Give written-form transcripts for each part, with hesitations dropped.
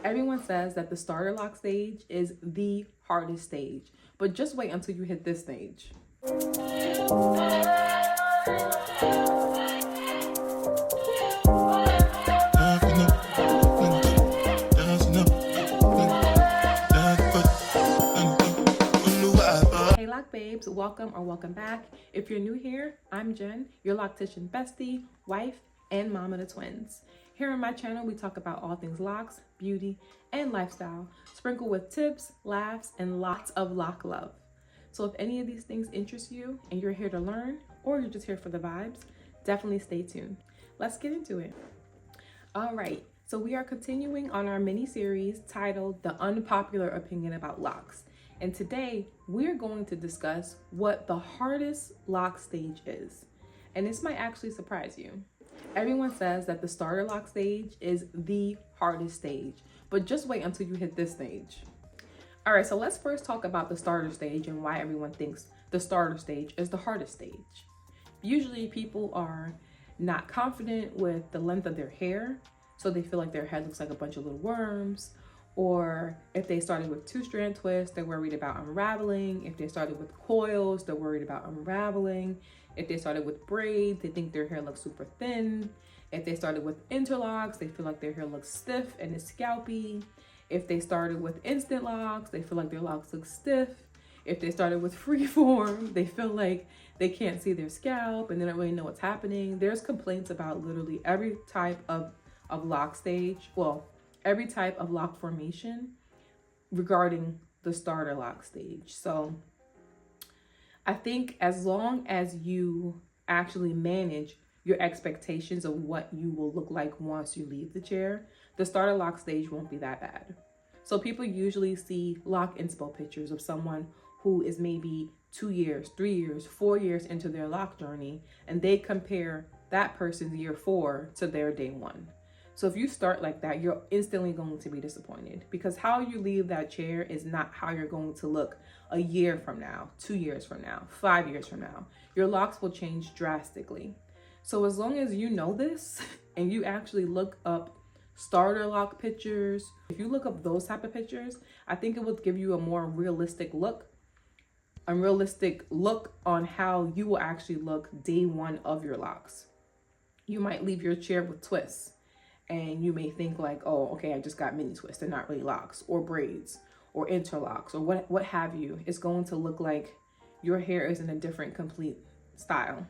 Everyone says that the starter lock stage is the hardest stage, but just wait until you hit this stage. Hey Loc Babes, welcome or welcome back. If you're new here, I'm Jen, your loctician bestie, wife, and mom of the twins. Here on my channel, we talk about all things locks, beauty, and lifestyle, sprinkled with tips, laughs, and lots of lock love. So if any of these things interest you and you're here to learn, or you're just here for the vibes, definitely stay tuned. Let's get into it. All right, so we are continuing on our mini series titled The Unpopular Opinion About Locks. And today we're going to discuss what the hardest lock stage is. And this might actually surprise you. Everyone says that the starter lock stage is the hardest stage, but just wait until you hit this stage. All right, so let's first talk about the starter stage and why everyone thinks the starter stage is the hardest stage. Usually people are not confident with the length of their hair, so they feel like their head looks like a bunch of little worms. Or if they started with 2-strand twists, they're worried about unraveling. If they started with coils, they're worried about unraveling. If they started with braids, they think their hair looks super thin. If they started with interlocks, they feel like their hair looks stiff and is scalpy. If they started with instant locks, they feel like their locks look stiff. If they started with freeform, they feel like they can't see their scalp and they don't really know what's happening. There's complaints about literally every type of lock stage. Well, every type of lock formation regarding the starter lock stage. So I think as long as you actually manage your expectations of what you will look like once you leave the chair, the starter lock stage won't be that bad. So people usually see lock inspo pictures of someone who is maybe 2 years, 3 years, 4 years into their lock journey, and they compare that person's year 4 to their day 1. So if you start like that, you're instantly going to be disappointed, because how you leave that chair is not how you're going to look a year from now, 2 years from now, 5 years from now. Your locks will change drastically. So as long as you know this and you actually look up starter lock pictures, if you look up those type of pictures, I think it will give you a more realistic look on how you will actually look day 1 of your locks. You might leave your chair with twists, and you may think like, oh, okay, I just got mini twists. They're not really locks or braids or interlocks or what have you. It's going to look like your hair is in a different complete style.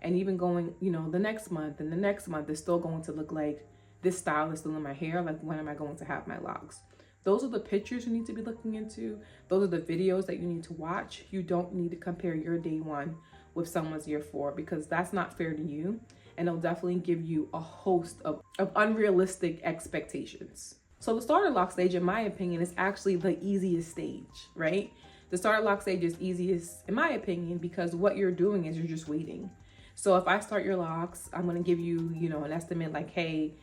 And even going, the next month and the next month is still going to look like this style is still in my hair. Like, when am I going to have my locks? Those are the pictures you need to be looking into. Those are the videos that you need to watch. You don't need to compare your day 1 with someone's year 4, because that's not fair to you. And it'll definitely give you a host of unrealistic expectations. So the starter lock stage, in my opinion, is actually the easiest stage, right? The starter lock stage is easiest, in my opinion, because what you're doing is you're just waiting. So if I start your locks, I'm going to give you, an estimate like, hey,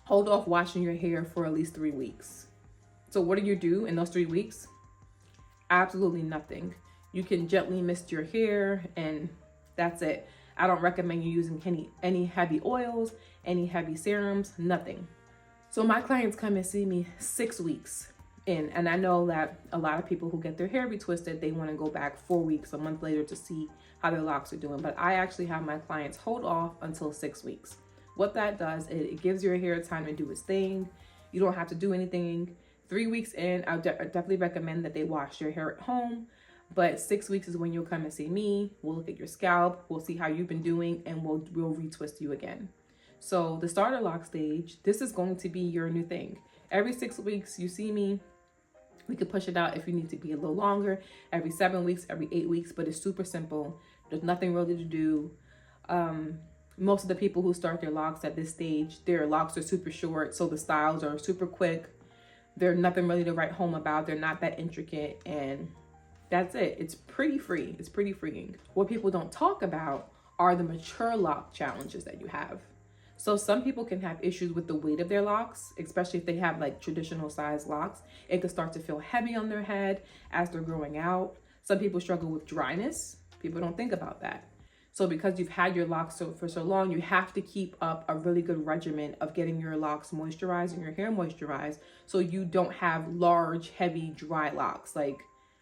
hold off washing your hair for at least 3 weeks. So what do you do in those 3 weeks? Absolutely nothing. You can gently mist your hair and that's it. I don't recommend you using any heavy oils, any heavy serums, nothing. So my clients come and see me 6 weeks in, and I know that a lot of people who get their hair retwisted, they want to go back 4 weeks, a month later to see how their locks are doing. But I actually have my clients hold off until 6 weeks. What that does, it gives your hair time to do its thing. You don't have to do anything. 3 weeks in, I definitely recommend that they wash their hair at home. But 6 weeks is when you'll come and see me. We'll look at your scalp. We'll see how you've been doing, and we'll retwist you again. So the starter lock stage, this is going to be your new thing. Every 6 weeks you see me. We could push it out if you need to be a little longer. Every 7 weeks, every 8 weeks, but it's super simple. There's nothing really to do. Most of the people who start their locks at this stage, their locks are super short, so the styles are super quick. They're nothing really to write home about. They're not that intricate, and that's it. It's pretty free. It's pretty freeing. What people don't talk about are the mature lock challenges that you have. So some people can have issues with the weight of their locks, especially if they have like traditional size locks. It could start to feel heavy on their head as they're growing out. Some people struggle with dryness. People don't think about that. So because you've had your locks for so long, you have to keep up a really good regimen of getting your locks moisturized and your hair moisturized so you don't have large, heavy, dry locks. Like,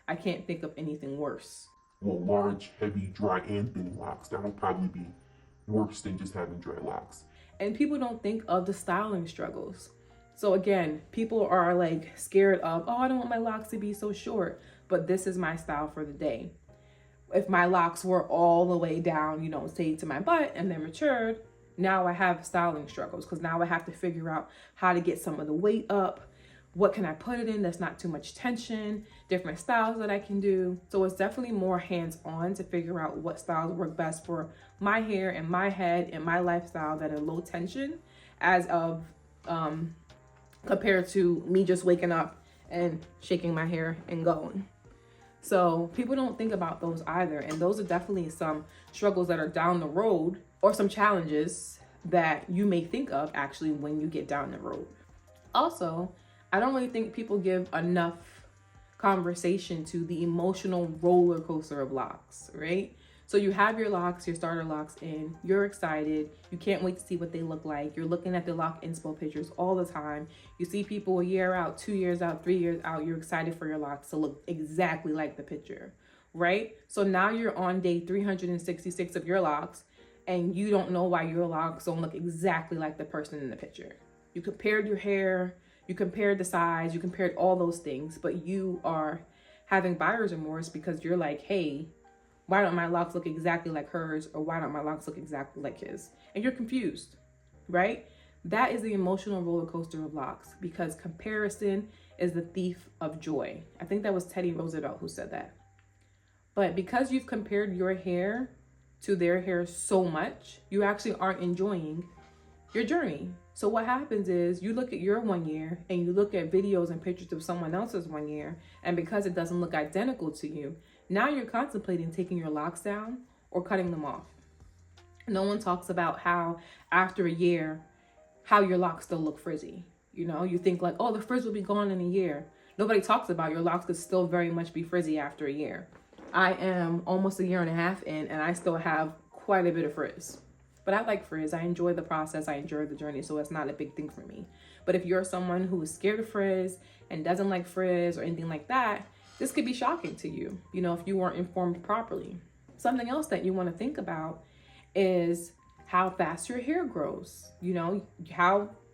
I can't think of anything worse. Well, large, heavy, dry, and thin locks. That will probably be worse than just having dry locks. And people don't think of the styling struggles. So again, people are like scared of, oh, I don't want my locks to be so short, but this is my style for the day. If my locks were all the way down, you know, say to my butt and then matured, now I have styling struggles because now I have to figure out how to get some of the weight up. What can I put it in that's not too much tension, different styles that I can do. So it's definitely more hands-on to figure out what styles work best for my hair and my head and my lifestyle that are low tension as of compared to me just waking up and shaking my hair and going. So people don't think about those either. And those are definitely some struggles that are down the road or some challenges that you may think of actually when you get down the road. Also, I don't really think people give enough conversation to the emotional roller coaster of locks, right? So you have your locks, your starter locks in, you're excited, you can't wait to see what they look like. You're looking at the lock inspo pictures all the time. You see people a year out, 2 years out, 3 years out, you're excited for your locks to look exactly like the picture, right? So now you're on day 366 of your locks and you don't know why your locks don't look exactly like the person in the picture. You compared your hair, you compared the size, you compared all those things, but you are having buyer's remorse because you're like, hey, why don't my locks look exactly like hers? Or why don't my locks look exactly like his? And you're confused, right? That is the emotional roller coaster of locks because comparison is the thief of joy. I think that was Teddy Roosevelt who said that. But because you've compared your hair to their hair so much, you actually aren't enjoying your journey. So what happens is you look at your 1 year and you look at videos and pictures of someone else's 1 year. And because it doesn't look identical to you, now you're contemplating taking your locks down or cutting them off. No one talks about how after a year, how your locks still look frizzy. You know, you think like, oh, the frizz will be gone in a year. Nobody talks about your locks could still very much be frizzy after a year. I am almost 1.5 years in and I still have quite a bit of frizz. But I like frizz. I enjoy the process. I enjoy the journey. So it's not a big thing for me. But if you're someone who is scared of frizz and doesn't like frizz or anything like that, this could be shocking to you, you know, if you weren't informed properly. Something else that you want to think about is how fast your hair grows. You know,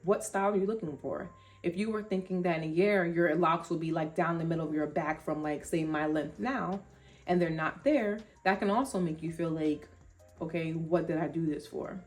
what style are you looking for? If you were thinking that in a year, your locks will be like down the middle of your back from like, say, my length now, and they're not there, that can also make you feel like, okay, what did I do this for?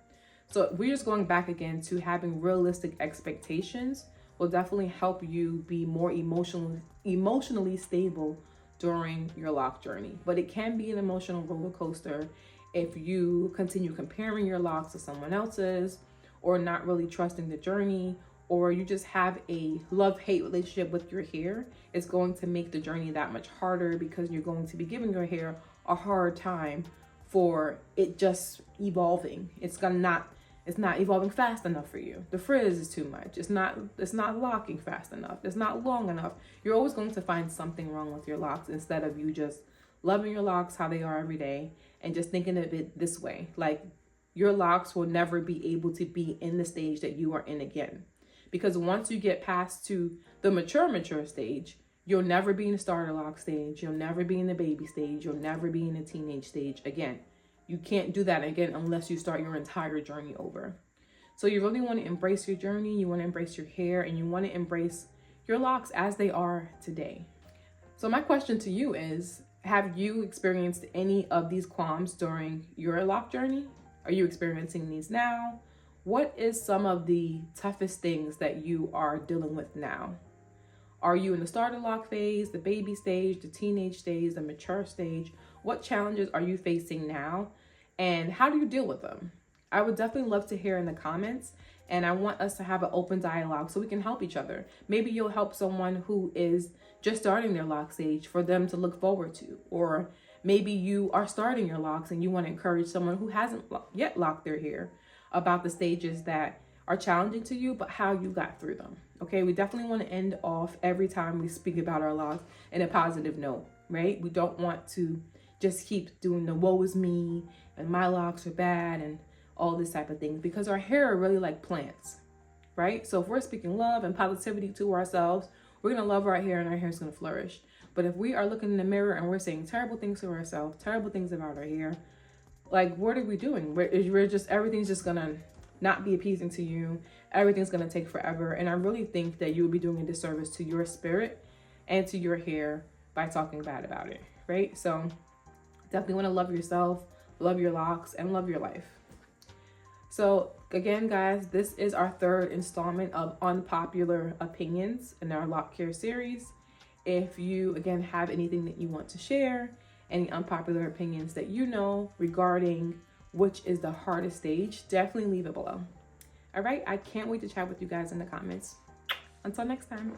So we're just going back again to having realistic expectations will definitely help you be more emotionally stable during your lock journey. But it can be an emotional roller coaster if you continue comparing your locks to someone else's or not really trusting the journey, or you just have a love-hate relationship with your hair. It's going to make the journey that much harder because you're going to be giving your hair a hard time for it just evolving. It's not evolving fast enough for you. The frizz is too much. It's not locking fast enough. It's not long enough. You're always going to find something wrong with your locks instead of you just loving your locks how they are every day and just thinking of it this way. Like, your locks will never be able to be in the stage that you are in again. Because once you get past to the mature stage, you'll never be in the starter lock stage. You'll never be in the baby stage. You'll never be in the teenage stage again. You can't do that again unless you start your entire journey over. So you really want to embrace your journey. You want to embrace your hair and you want to embrace your locks as they are today. So my question to you is, have you experienced any of these qualms during your lock journey? Are you experiencing these now? What is some of the toughest things that you are dealing with now? Are you in the starter lock phase, the baby stage, the teenage stage, the mature stage? What challenges are you facing now? And how do you deal with them? I would definitely love to hear in the comments. And I want us to have an open dialogue so we can help each other. Maybe you'll help someone who is just starting their lock stage for them to look forward to. Or maybe you are starting your locks and you want to encourage someone who hasn't yet locked their hair about the stages that are challenging to you, but how you got through them. Okay, we definitely want to end off every time we speak about our locks in a positive note, right? We don't want to just keep doing the woe is me and my locks are bad and all this type of thing, because our hair are really like plants, right? So if we're speaking love and positivity to ourselves, we're going to love our hair and our hair is going to flourish. But if we are looking in the mirror and we're saying terrible things to ourselves, terrible things about our hair, like, what are we doing? Everything's just going to not be appeasing to you. Everything's going to take forever. And I really think that you will be doing a disservice to your spirit and to your hair by talking bad about it, right? So definitely want to love yourself, love your locks, and love your life. So again, guys, this is our third installment of Unpopular Opinions in our Loc series. If you, again, have anything that you want to share, any unpopular opinions that you know regarding which is the hardest stage, definitely leave it below. All right, I can't wait to chat with you guys in the comments. Until next time.